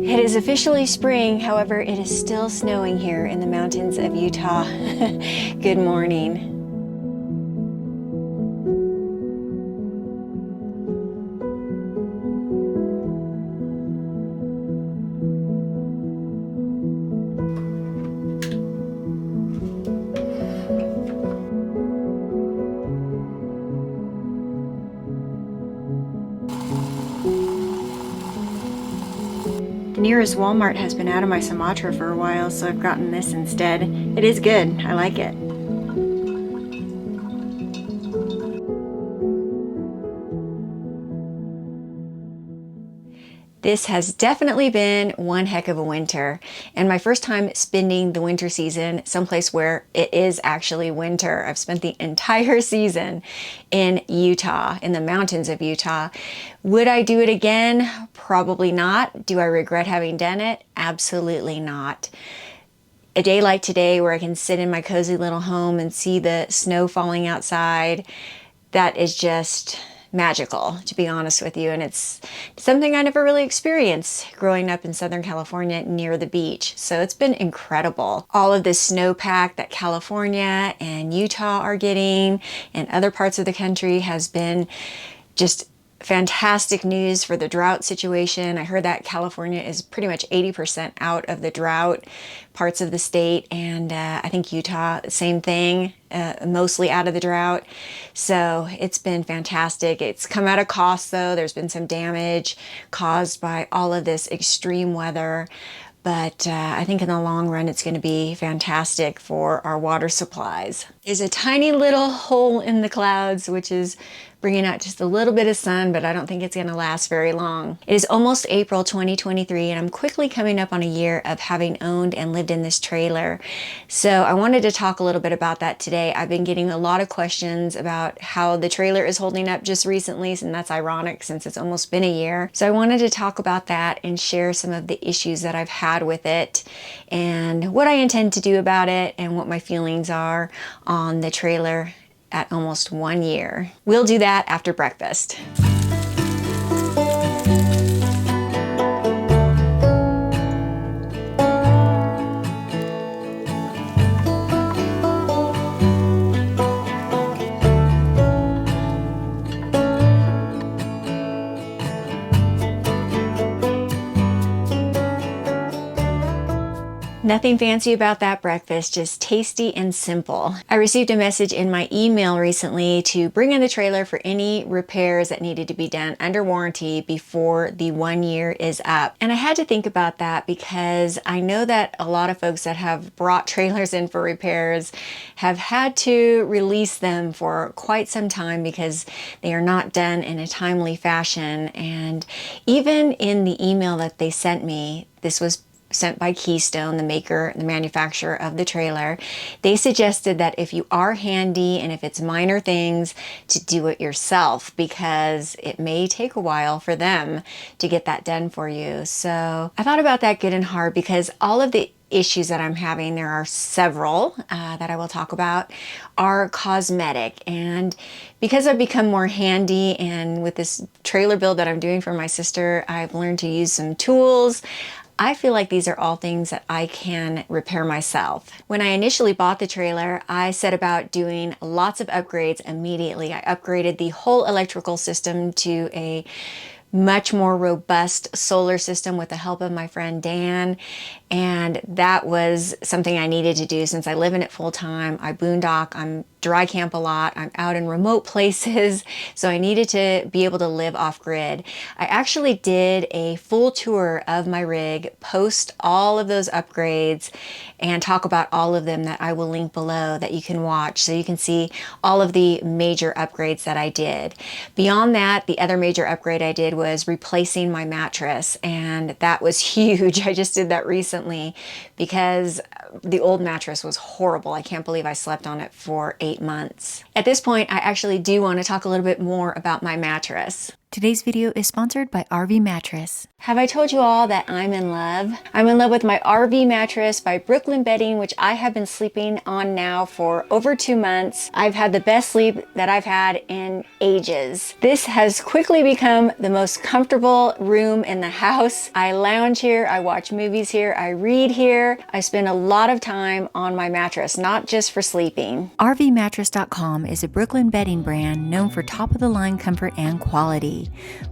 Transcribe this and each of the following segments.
It is officially spring, however, it is still snowing here in the mountains of Utah. Good morning. The nearest Walmart has been out of my Sumatra for a while, so I've gotten this instead. It is good. I like it. This has definitely been one heck of a winter, and my first time spending the winter season someplace where it is actually winter. I've spent the entire season in Utah, in the mountains of Utah. Would I do it again? Probably not. Do I regret having done it? Absolutely not. A day like today where I can sit in my cozy little home and see the snow falling outside, that is just magical, to be honest with you. And it's something I never really experienced growing up in Southern California near the beach. So it's been incredible. All of this snowpack that California and Utah are getting and other parts of the country has been just fantastic news for the drought situation. I heard that California is pretty much 80% out of the drought parts of the state, and I think Utah, same thing, mostly out of the drought. So it's been fantastic. It's come at a cost though. There's been some damage caused by all of this extreme weather. But I think in the long run, it's going to be fantastic for our water supplies. There's a tiny little hole in the clouds, which is bringing out just a little bit of sun, but I don't think it's going to last very long. It is almost April 2023, and I'm quickly coming up on a year of having owned and lived in this trailer. So I wanted to talk a little bit about that today. I've been getting a lot of questions about how the trailer is holding up just recently, and that's ironic since it's almost been a year. So I wanted to talk about that and share some of the issues that I've had with it and what I intend to do about it and what my feelings are on the trailer at almost 1 year. We'll do that after breakfast. Nothing fancy about that breakfast, just tasty and simple. I received a message in my email recently to bring in the trailer for any repairs that needed to be done under warranty before the 1 year is up. And I had to think about that because I know that a lot of folks that have brought trailers in for repairs have had to release them for quite some time because they are not done in a timely fashion. And even in the email that they sent me, this was sent by Keystone, the maker, the manufacturer of the trailer. They suggested that if you are handy and if it's minor things, to do it yourself because it may take a while for them to get that done for you. So I thought about that good and hard because all of the issues that I'm having, there are several that I will talk about, are cosmetic. And because I've become more handy and with this trailer build that I'm doing for my sister, I've learned to use some tools. I feel like these are all things that I can repair myself. When I initially bought the trailer, I set about doing lots of upgrades immediately. I upgraded the whole electrical system to a much more robust solar system with the help of my friend Dan. And that was something I needed to do since I live in it full time. I boondock, I'm dry camp a lot, I'm out in remote places, so I needed to be able to live off grid. I actually did a full tour of my rig, post all of those upgrades, and talk about all of them that I will link below that you can watch so you can see all of the major upgrades that I did. Beyond that, the other major upgrade I did was replacing my mattress, and that was huge. I just did that recently because the old mattress was horrible. I can't believe I slept on it for 8 months. At this point, I actually do want to talk a little bit more about my mattress. Today's video is sponsored by RV Mattress. Have I told you all that I'm in love? I'm in love with my RV mattress by Brooklyn Bedding, which I have been sleeping on now for over 2 months. I've had the best sleep that I've had in ages. This has quickly become the most comfortable room in the house. I lounge here, I watch movies here, I read here. I spend a lot of time on my mattress, not just for sleeping. RVmattress.com is a Brooklyn bedding brand known for top-of-the-line comfort and quality.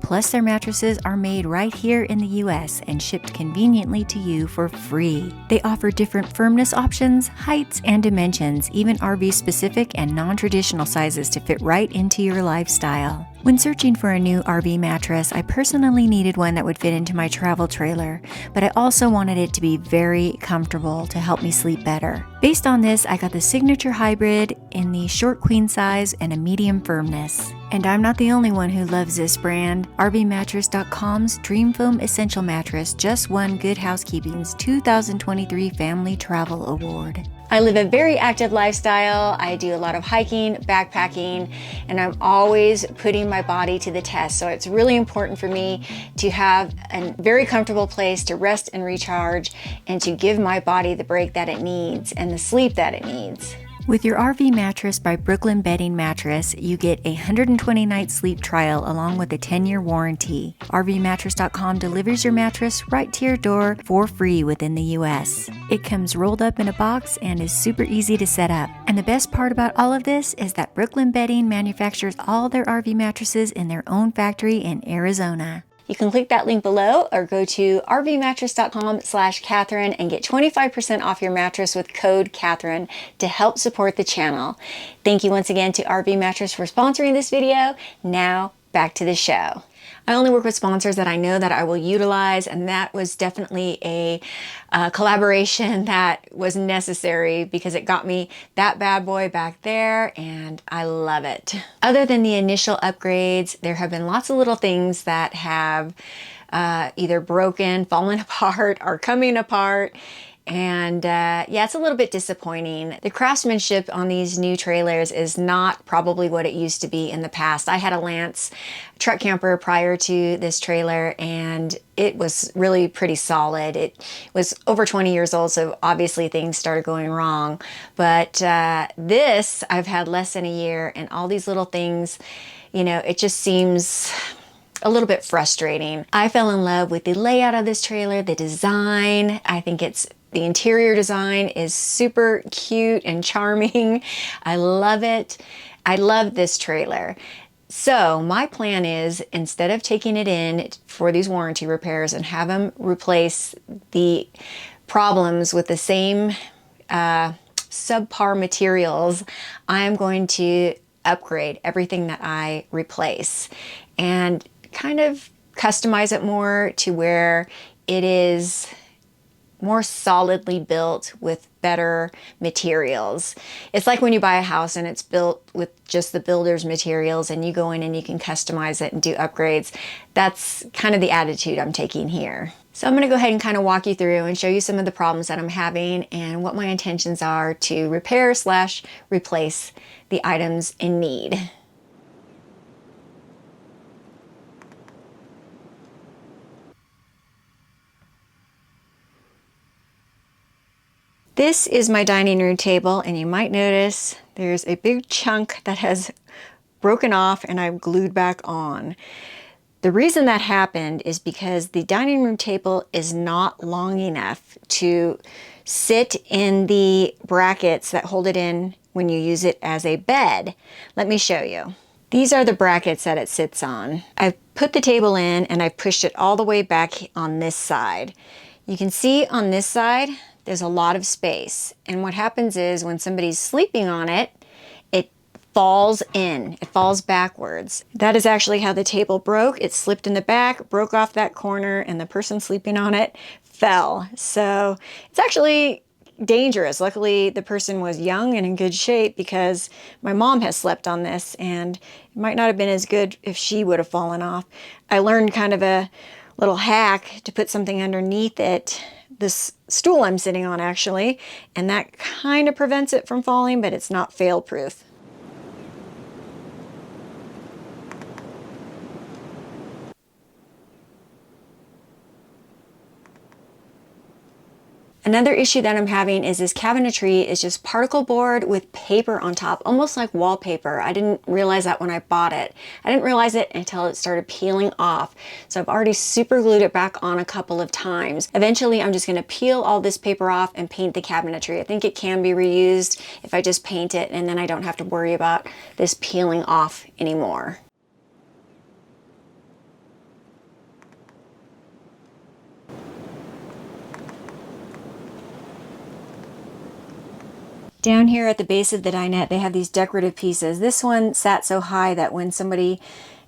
Plus, their mattresses are made right here in the US and shipped conveniently to you for free. They offer different firmness options, heights, and dimensions, even RV-specific and non-traditional sizes to fit right into your lifestyle. When searching for a new RV mattress, I personally needed one that would fit into my travel trailer, but I also wanted it to be very comfortable to help me sleep better. Based on this, I got the Signature Hybrid in the short queen size and a medium firmness. And I'm not the only one who loves this brand. RVmattress.com's Dream Foam Essential Mattress just won Good Housekeeping's 2023 Family Travel Award. I live a very active lifestyle. I do a lot of hiking, backpacking, and I'm always putting my body to the test. So it's really important for me to have a very comfortable place to rest and recharge and to give my body the break that it needs and the sleep that it needs. With your RV mattress by Brooklyn Bedding Mattress, you get a 120-night sleep trial along with a 10-year warranty. RVmattress.com delivers your mattress right to your door for free within the US. It comes rolled up in a box and is super easy to set up. And the best part about all of this is that Brooklyn Bedding manufactures all their RV mattresses in their own factory in Arizona. You can click that link below or go to rvmattress.com/Catherine and get 25% off your mattress with code Catherine to help support the channel. Thank you once again to RV Mattress for sponsoring this video. Now back to the show. I only work with sponsors that I know that I will utilize, and that was definitely a collaboration that was necessary because it got me that bad boy back there, and I love it. Other than the initial upgrades, there have been lots of little things that have either broken, fallen apart, or coming apart. And yeah, it's a little bit disappointing. The craftsmanship on these new trailers is not probably what it used to be in the past. I had a Lance truck camper prior to this trailer, and it was really pretty solid. It was over 20 years old, so obviously things started going wrong. But this, I've had less than a year, and all these little things, you know, it just seems a little bit frustrating. I fell in love with the layout of this trailer, the design. I think the interior design is super cute and charming. I love it. I love this trailer. So my plan is, instead of taking it in for these warranty repairs and have them replace the problems with the same subpar materials, I am going to upgrade everything that I replace and kind of customize it more to where it is more solidly built with better materials. It's like when you buy a house and it's built with just the builder's materials and you go in and you can customize it and do upgrades. That's kind of the attitude I'm taking here. So I'm going to go ahead and kind of walk you through and show you some of the problems that I'm having and what my intentions are to repair/replace the items in need. This is my dining room table, and you might notice there's a big chunk that has broken off and I've glued back on. The reason that happened is because the dining room table is not long enough to sit in the brackets that hold it in when you use it as a bed. Let me show you. These are the brackets that it sits on. I've put the table in and I've pushed it all the way back on this side. You can see on this side, there's a lot of space. And what happens is when somebody's sleeping on it, it falls in, it falls backwards. That is actually how the table broke. It slipped in the back, broke off that corner, and the person sleeping on it fell. So it's actually dangerous. Luckily, the person was young and in good shape because my mom has slept on this, and it might not have been as good if she would have fallen off. I learned kind of a little hack to put something underneath it, this stool I'm sitting on actually, and that kind of prevents it from falling, but it's not fail proof. Another issue that I'm having is this cabinetry is just particle board with paper on top, almost like wallpaper. I didn't realize that when I bought it. I didn't realize it until it started peeling off. So I've already super glued it back on a couple of times. Eventually, I'm just gonna peel all this paper off and paint the cabinetry. I think it can be reused if I just paint it, and then I don't have to worry about this peeling off anymore. Down here at the base of the dinette, they have these decorative pieces. This one sat so high that when somebody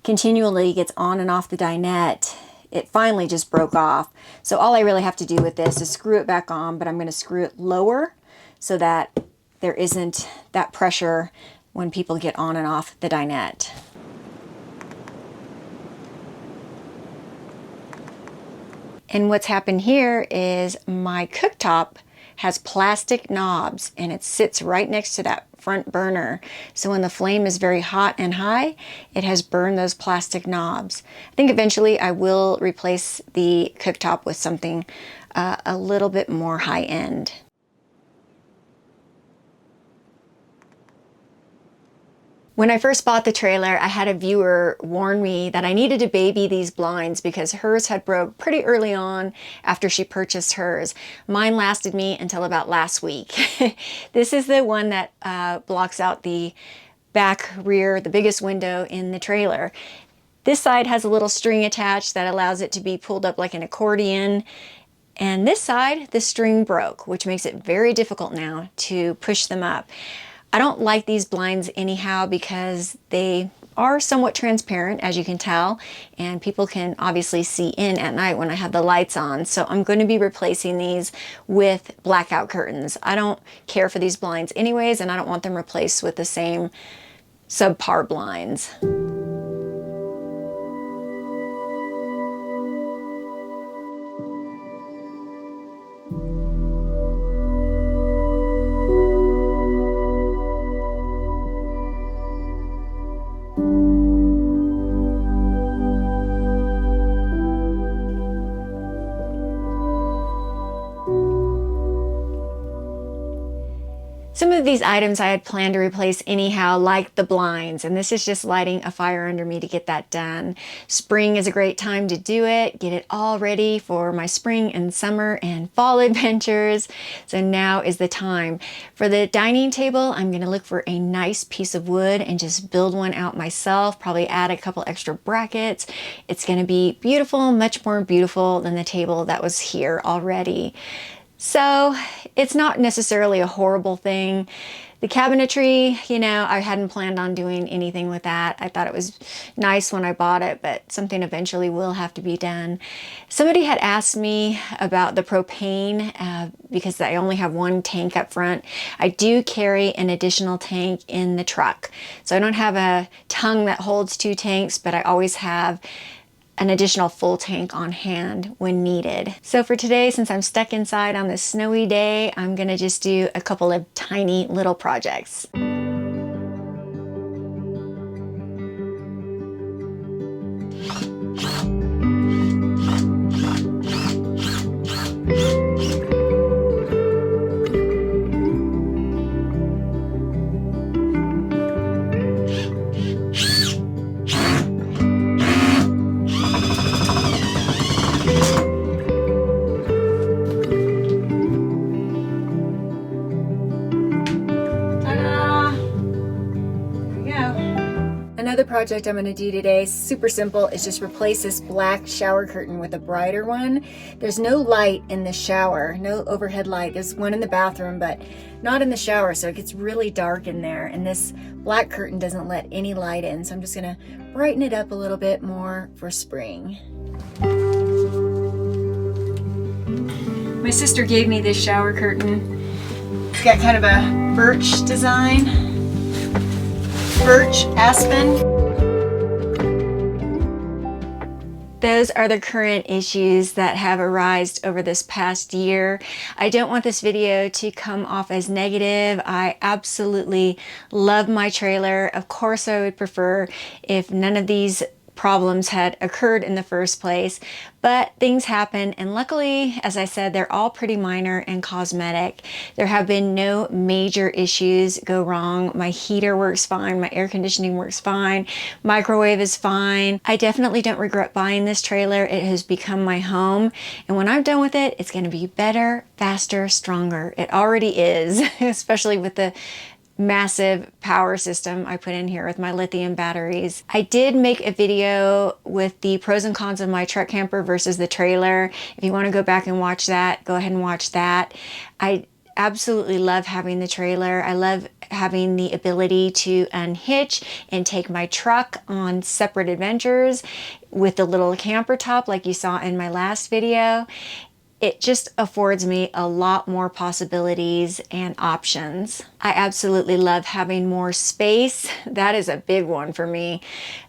continually gets on and off the dinette, it finally just broke off. So all I really have to do with this is screw it back on, but I'm going to screw it lower so that there isn't that pressure when people get on and off the dinette. And what's happened here is my cooktop has plastic knobs, and it sits right next to that front burner. So when the flame is very hot and high, it has burned those plastic knobs. I think eventually I will replace the cooktop with something a little bit more high end. When I first bought the trailer, I had a viewer warn me that I needed to baby these blinds because hers had broke pretty early on after she purchased hers. Mine lasted me until about last week. This is the one that blocks out the back rear, the biggest window in the trailer. This side has a little string attached that allows it to be pulled up like an accordion. And this side, the string broke, which makes it very difficult now to push them up. I don't like these blinds anyhow because they are somewhat transparent, as you can tell, and people can obviously see in at night when I have the lights on. So I'm going to be replacing these with blackout curtains. I don't care for these blinds anyways, and I don't want them replaced with the same subpar blinds. Some of these items I had planned to replace anyhow, like the blinds, and this is just lighting a fire under me to get that done. Spring is a great time to do it, get it all ready for my spring and summer and fall adventures. So now is the time. For the dining table, I'm going to look for a nice piece of wood and just build one out myself, probably add a couple extra brackets. It's going to be beautiful, much more beautiful than the table that was here already. So it's not necessarily a horrible thing. The cabinetry, you know, I hadn't planned on doing anything with that. I thought it was nice when I bought it, but something eventually will have to be done. Somebody had asked me about the propane because I only have one tank up front. I do carry an additional tank in the truck. So I don't have a tongue that holds 2 tanks, but I always have an additional full tank on hand when needed. So for today, since I'm stuck inside on this snowy day, I'm gonna just do a couple of tiny little projects. Another project I'm going to do today, super simple, is just replace this black shower curtain with a brighter one. There's no light in the shower, no overhead light. There's one in the bathroom, but not in the shower, so it gets really dark in there. And this black curtain doesn't let any light in, so I'm just going to brighten it up a little bit more for spring. My sister gave me this shower curtain. It's got kind of a birch design. Birch, aspen. Those are the current issues that have arisen over this past year. I don't want this video to come off as negative. I absolutely love my trailer. Of course, I would prefer if none of these problems had occurred in the first place, but things happen, and luckily, as I said, they're all pretty minor and cosmetic. There have been no major issues go wrong. My heater works fine, my air conditioning works fine, microwave is fine. I definitely don't regret buying this trailer. It has become my home, and when I'm done with it, it's going to be better, faster, stronger. It already is, especially with the massive power system I put in here with my lithium batteries. I did make a video with the pros and cons of my truck camper versus the trailer. If you want to go back and watch that, go ahead and watch that. I absolutely love having the trailer. I love having the ability to unhitch and take my truck on separate adventures with the little camper top like you saw in my last video. It just affords me a lot more possibilities and options. I absolutely love having more space. That is a big one for me.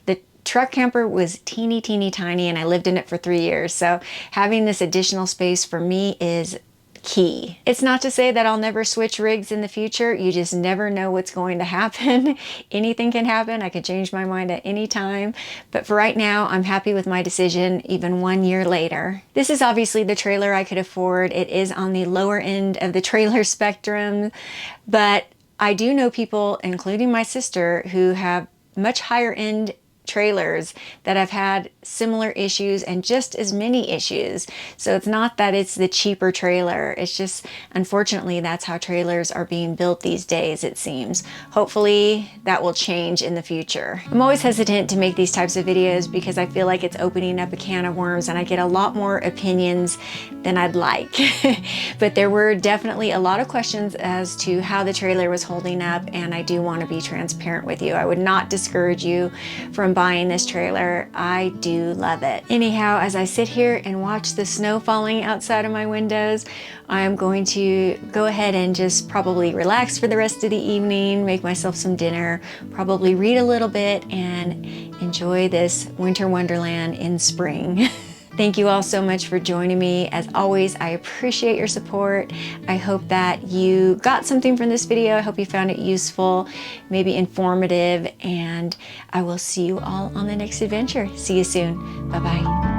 The truck camper was teeny tiny and I lived in it for 3 years. So having this additional space for me is key. It's not to say that I'll never switch rigs in the future. You just never know what's going to happen. Anything can happen. I could change my mind at any time. But for right now, I'm happy with my decision even 1 year later. This is obviously the trailer I could afford. It is on the lower end of the trailer spectrum, but I do know people, including my sister, who have much higher end trailers that have had similar issues and just as many issues. So it's not that it's the cheaper trailer. It's just, unfortunately, that's how trailers are being built these days, it seems. Hopefully that will change in the future. I'm always hesitant to make these types of videos because I feel like it's opening up a can of worms and I get a lot more opinions than I'd like. But there were definitely a lot of questions as to how the trailer was holding up, and I do want to be transparent with you. I would not discourage you from buying this trailer. I do love it. Anyhow, as I sit here and watch the snow falling outside of my windows, I'm going to go ahead and just probably relax for the rest of the evening, make myself some dinner, probably read a little bit, and enjoy this winter wonderland in spring. Thank you all so much for joining me. As always, I appreciate your support. I hope that you got something from this video. I hope you found it useful, maybe informative, and I will see you all on the next adventure. See you soon. Bye-bye.